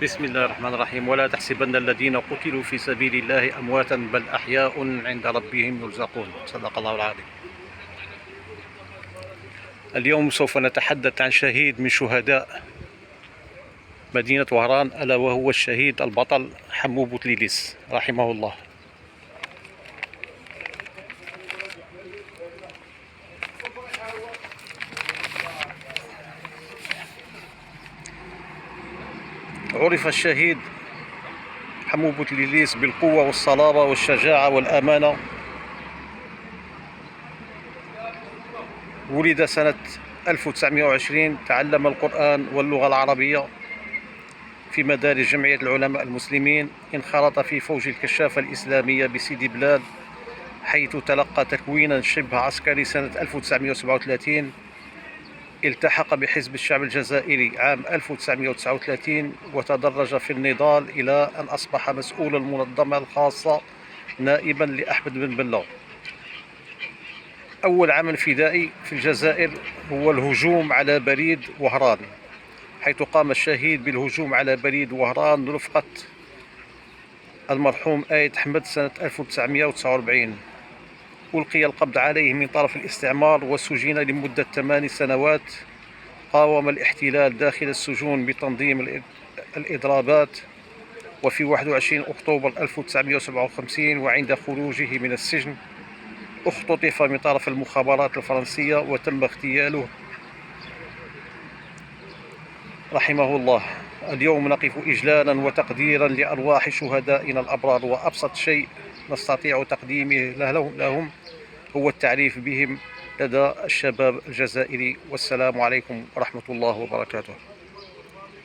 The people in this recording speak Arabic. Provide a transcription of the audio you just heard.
بسم الله الرحمن الرحيم. ولا تحسبن الذين قتلوا في سبيل الله أمواتا بل أحياء عند ربهم يرزقون. صدق الله العظيم. اليوم سوف نتحدث عن شهيد من شهداء مدينة وهران، ألا وهو الشهيد البطل حمو بوتليليس رحمه الله. عرف الشهيد حمو بوتليليس بالقوة والصلابة والشجاعة والأمانة. ولد سنة 1920، تعلم القرآن واللغة العربية في مدارس جمعية العلماء المسلمين. انخرط في فوج الكشافة الإسلامية بسيدي بلاد، حيث تلقى تكوينا شبه عسكري سنة 1937. التحق بحزب الشعب الجزائري عام 1939 وتدرج في النضال إلى أن أصبح مسؤول المنظمة الخاصة نائبا لأحمد بن بلة. أول عمل فدائي في الجزائر هو الهجوم على بريد وهران، حيث قام الشهيد بالهجوم على بريد وهران رفقة المرحوم آيد أحمد سنة 1949. ألقي القبض عليه من طرف الاستعمار وسجن لمدة 8 سنوات. قاوم الاحتلال داخل السجون بتنظيم الإضرابات. وفي 21 أكتوبر 1957 وعند خروجه من السجن اختطف من طرف المخابرات الفرنسية وتم اغتياله رحمه الله. اليوم نقف إجلالا وتقديرا لأرواح شهدائنا الأبرار، وأبسط شيء نستطيع تقديمه لهم هو التعريف بهم لدى الشباب الجزائري. والسلام عليكم ورحمة الله وبركاته.